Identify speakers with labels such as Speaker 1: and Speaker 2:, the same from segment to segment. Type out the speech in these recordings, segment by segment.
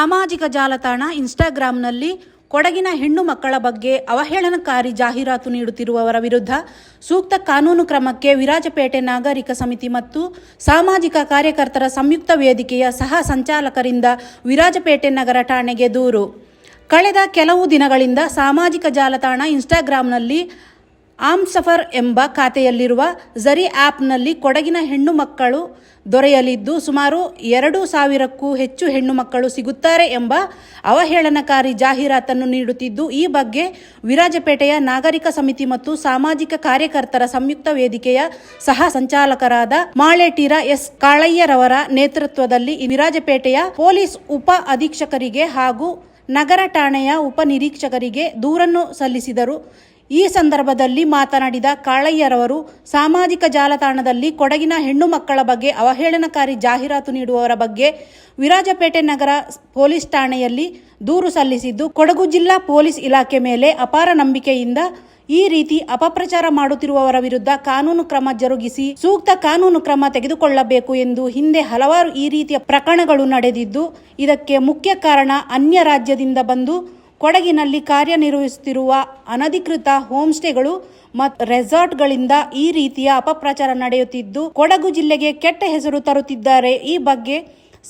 Speaker 1: ಸಾಮಾಜಿಕ ಜಾಲತಾಣ ಇನ್ಸ್ಟಾಗ್ರಾಂನಲ್ಲಿ ಕೊಡಗಿನ ಹೆಣ್ಣು ಮಕ್ಕಳ ಬಗ್ಗೆ ಅವಹೇಳನಕಾರಿ ಜಾಹೀರಾತು ನೀಡುತ್ತಿರುವವರ ವಿರುದ್ಧ ಸೂಕ್ತ ಕಾನೂನು ಕ್ರಮಕ್ಕೆ ವಿರಾಜಪೇಟೆ ನಾಗರಿಕ ಸಮಿತಿ ಮತ್ತು ಸಾಮಾಜಿಕ ಕಾರ್ಯಕರ್ತರ ಸಂಯುಕ್ತ ವೇದಿಕೆಯ ಸಹ ಸಂಚಾಲಕರಿಂದ ವಿರಾಜಪೇಟೆ ನಗರ ಠಾಣೆಗೆ ದೂರು. ಕಳೆದ ಕೆಲವು ದಿನಗಳಿಂದ ಸಾಮಾಜಿಕ ಜಾಲತಾಣ ಇನ್ಸ್ಟಾಗ್ರಾಂನಲ್ಲಿ ಆಮ್ಸಫರ್ ಎಂಬ ಖಾತೆಯಲ್ಲಿರುವ ಝರಿ ಆ್ಯಪ್ನಲ್ಲಿ ಕೊಡಗಿನ ಹೆಣ್ಣು ಮಕ್ಕಳು ದೊರೆಯಲಿದ್ದು ಸುಮಾರು 2,000ಕ್ಕೂ ಹೆಚ್ಚು ಹೆಣ್ಣು ಮಕ್ಕಳು ಸಿಗುತ್ತಾರೆ ಎಂಬ ಅವಹೇಳನಕಾರಿ ಜಾಹೀರಾತನ್ನು ನೀಡುತ್ತಿದ್ದು, ಈ ಬಗ್ಗೆ ವಿರಾಜಪೇಟೆಯ ನಾಗರಿಕ ಸಮಿತಿ ಮತ್ತು ಸಾಮಾಜಿಕ ಕಾರ್ಯಕರ್ತರ ಸಂಯುಕ್ತ ವೇದಿಕೆಯ ಸಹ ಸಂಚಾಲಕರಾದ ಮಾಳೇಟೀರ ಎಸ್ ಕಾಳಯ್ಯರವರ ನೇತೃತ್ವದಲ್ಲಿ ವಿರಾಜಪೇಟೆಯ ಪೊಲೀಸ್ ಉಪ ಅಧೀಕ್ಷಕರಿಗೆ ಹಾಗೂ ನಗರ ಠಾಣೆಯ ಉಪ ನಿರೀಕ್ಷಕರಿಗೆ ದೂರನ್ನು ಸಲ್ಲಿಸಿದರು. ಈ ಸಂದರ್ಭದಲ್ಲಿ ಮಾತನಾಡಿದ ಕಾಳಯ್ಯರವರು, ಸಾಮಾಜಿಕ ಜಾಲತಾಣದಲ್ಲಿ ಕೊಡಗಿನ ಹೆಣ್ಣು ಮಕ್ಕಳ ಬಗ್ಗೆ ಅವಹೇಳನಕಾರಿ ಜಾಹೀರಾತು ನೀಡುವವರ ಬಗ್ಗೆ ವಿರಾಜಪೇಟೆ ನಗರ ಪೊಲೀಸ್ ಠಾಣೆಯಲ್ಲಿ ದೂರು ಸಲ್ಲಿಸಿದ್ದು, ಕೊಡಗು ಜಿಲ್ಲಾ ಪೊಲೀಸ್ ಇಲಾಖೆ ಮೇಲೆ ಅಪಾರ ನಂಬಿಕೆಯಿಂದ ಈ ರೀತಿ ಅಪಪ್ರಚಾರ ಮಾಡುತ್ತಿರುವವರ ವಿರುದ್ಧ ಕಾನೂನು ಕ್ರಮ ಜರುಗಿಸಿ ಸೂಕ್ತ ಕಾನೂನು ಕ್ರಮ ತೆಗೆದುಕೊಳ್ಳಬೇಕು ಎಂದು ಹಿಂದೆ ಹಲವಾರು ಈ ರೀತಿಯ ಪ್ರಕರಣಗಳು ನಡೆದಿದ್ದು, ಇದಕ್ಕೆ ಮುಖ್ಯ ಕಾರಣ ಅನ್ಯ ರಾಜ್ಯದಿಂದ ಬಂದು ಕೊಡಗಿನಲ್ಲಿ ಕಾರ್ಯನಿರ್ವಹಿಸುತ್ತಿರುವ ಅನಧಿಕೃತ ಹೋಮ್ ಸ್ಟೇಗಳು ಮತ್ತು ರೆಸಾರ್ಟ್ಗಳಿಂದ ಈ ರೀತಿಯ ಅಪಪ್ರಚಾರ ನಡೆಯುತ್ತಿದ್ದು ಕೊಡಗು ಜಿಲ್ಲೆಗೆ ಕೆಟ್ಟ ಹೆಸರು ತರುತ್ತಿದ್ದಾರೆ. ಈ ಬಗ್ಗೆ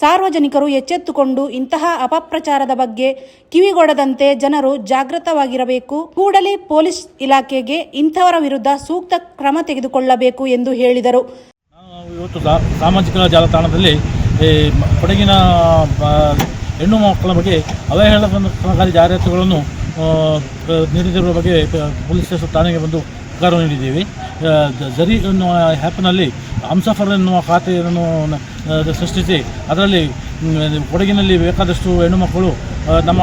Speaker 1: ಸಾರ್ವಜನಿಕರು ಎಚ್ಚೆತ್ತುಕೊಂಡು ಇಂತಹ ಅಪಪ್ರಚಾರದ ಬಗ್ಗೆ ಕಿವಿಗೊಡದಂತೆ ಜನರು ಜಾಗೃತವಾಗಿರಬೇಕು. ಕೂಡಲೇ ಪೊಲೀಸ್ ಇಲಾಖೆಗೆ ಇಂಥವರ ವಿರುದ್ಧ ಸೂಕ್ತ ಕ್ರಮ ತೆಗೆದುಕೊಳ್ಳಬೇಕು ಎಂದು ಹೇಳಿದರು.
Speaker 2: ಇವತ್ತು ಸಾಮಾಜಿಕ ಜಾಲತಾಣದಲ್ಲಿ ಕೊಡಗಿನ ಹೆಣ್ಣು ಮಕ್ಕಳ ಬಗ್ಗೆ ಅವಹೇಳನಕಾರಿ ಜಾಹೀರಾತುಗಳನ್ನು ನೀಡಿದಿರುವ ಬಗ್ಗೆ ಪೊಲೀಸ್ ಸ್ಟೇಷನ್ ಠಾಣೆಗೆ ಬಂದು ಪ್ರಕಾರ ನೀಡಿದ್ದೀವಿ. ಝರಿ ಎನ್ನುವ ಆ್ಯಪ್ನಲ್ಲಿ ಹಮ್ಸಫರ್ ಎನ್ನುವ ಖಾತೆಯನ್ನು ಸೃಷ್ಟಿಸಿ ಅದರಲ್ಲಿ ಕೊಡಗಿನಲ್ಲಿ ಬೇಕಾದಷ್ಟು ಹೆಣ್ಣು ಮಕ್ಕಳು ನಮ್ಮ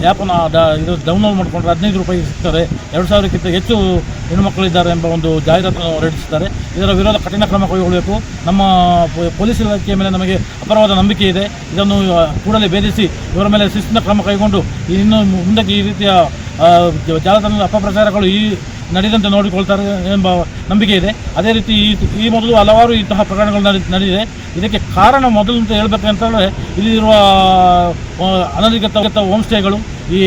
Speaker 2: ಆ್ಯಪನ್ನು ಇದು ಡೌನ್ಲೋಡ್ ಮಾಡಿಕೊಂಡ್ರೆ 15 ರೂಪಾಯಿ ಸಿಗ್ತಾರೆ. 2,000ಕ್ಕಿಂತ ಹೆಚ್ಚು ಹೆಣ್ಣುಮಕ್ಕಳಿದ್ದಾರೆ ಎಂಬ ಒಂದು ಜಾಹೀರಾತನ್ನು ಹೊರಡಿಸಿದ್ದಾರೆ. ಇದರ ವಿರೋಧ ಕಠಿಣ ಕ್ರಮ ಕೈಗೊಳ್ಳಬೇಕು. ನಮ್ಮ ಪೊಲೀಸ್ ಇಲಾಖೆಯ ಮೇಲೆ ನಮಗೆ ಅಪಾರವಾದ ನಂಬಿಕೆ ಇದೆ. ಇದನ್ನು ಕೂಡಲೇ ಭೇದಿಸಿ ಇವರ ಮೇಲೆ ಶಿಸ್ತಿನ ಕ್ರಮ ಕೈಗೊಂಡು ಇನ್ನು ಮುಂದಕ್ಕೆ ಈ ರೀತಿಯ ಜಾಲತಾಣದ ಅಪಪ್ರಚಾರಗಳು ನಡೆದಂತೆ ನೋಡಿಕೊಳ್ತಾರೆ ಎಂಬ ನಂಬಿಕೆ ಇದೆ. ಅದೇ ರೀತಿ ಈ ಮೊದಲು ಹಲವಾರು ಇಂತಹ ಪ್ರಕರಣಗಳು ನಡೆದಿದೆ. ಇದಕ್ಕೆ ಕಾರಣ ಮೊದಲು ಅಂತ ಹೇಳಬೇಕಂತಂದರೆ ಇಲ್ಲಿರುವ ಅನಧಿಕೃತ ಹೋಮ್ ಸ್ಟೇಗಳು, ಈ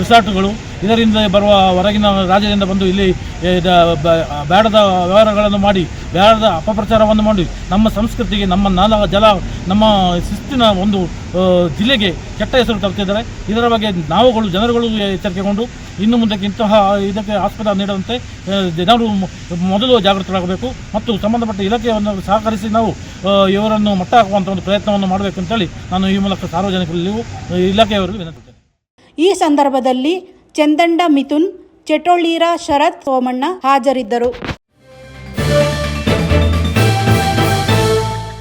Speaker 2: ರಿಸಾರ್ಟ್ಗಳು, ಇದರಿಂದ ಬರುವ ಹೊರಗಿನ ರಾಜ್ಯದಿಂದ ಬಂದು ಇಲ್ಲಿ ಬೇಡದ ವ್ಯವಹಾರಗಳನ್ನು ಮಾಡಿ ಬೇಡದ ಅಪಪ್ರಚಾರವನ್ನು ಮಾಡಿ ನಮ್ಮ ಸಂಸ್ಕೃತಿಗೆ, ನಮ್ಮ ನಮ್ಮ ಶಿಸ್ತಿನ ಒಂದು ಜಿಲ್ಲೆಗೆ ಕೆಟ್ಟ ಹೆಸರು ತರುತ್ತಿದ್ದಾರೆ. ಇದರ ಬಗ್ಗೆ ಜನರುಗಳು ಎಚ್ಚರಿಕೆಗೊಂಡು ಇನ್ನು ಮುಂದಕ್ಕೆ ಇದಕ್ಕೆ ಆಸ್ಪದ ನೀಡುವಂತೆ ಜನರು ಮೊದಲು ಜಾಗೃತರಾಗಬೇಕು ಮತ್ತು ಸಂಬಂಧಪಟ್ಟ ಇಲಾಖೆಯನ್ನು ಸಹಕರಿಸಿ ನಾವು ಇವರನ್ನು ಮಟ್ಟ ಹಾಕುವಂಥ ಒಂದು ಪ್ರಯತ್ನವನ್ನು ಮಾಡಬೇಕಂತೇಳಿ ನಾನು ಈ ಮೂಲಕ ಸಾರ್ವಜನಿಕರಲ್ಲಿಯೂ ಇಲಾಖೆಯವರಿಗೆ ವಿನಂತಿಸುತ್ತೇನೆ.
Speaker 1: ಈ ಸಂದರ್ಭದಲ್ಲಿ ಚಂದಂಡ ಮಿಥುನ್, ಚೆಟ್ಟೊಳ್ಳೀರ ಶರತ್ ಸೋಮಣ್ಣ ಹಾಜರಿದ್ದರು.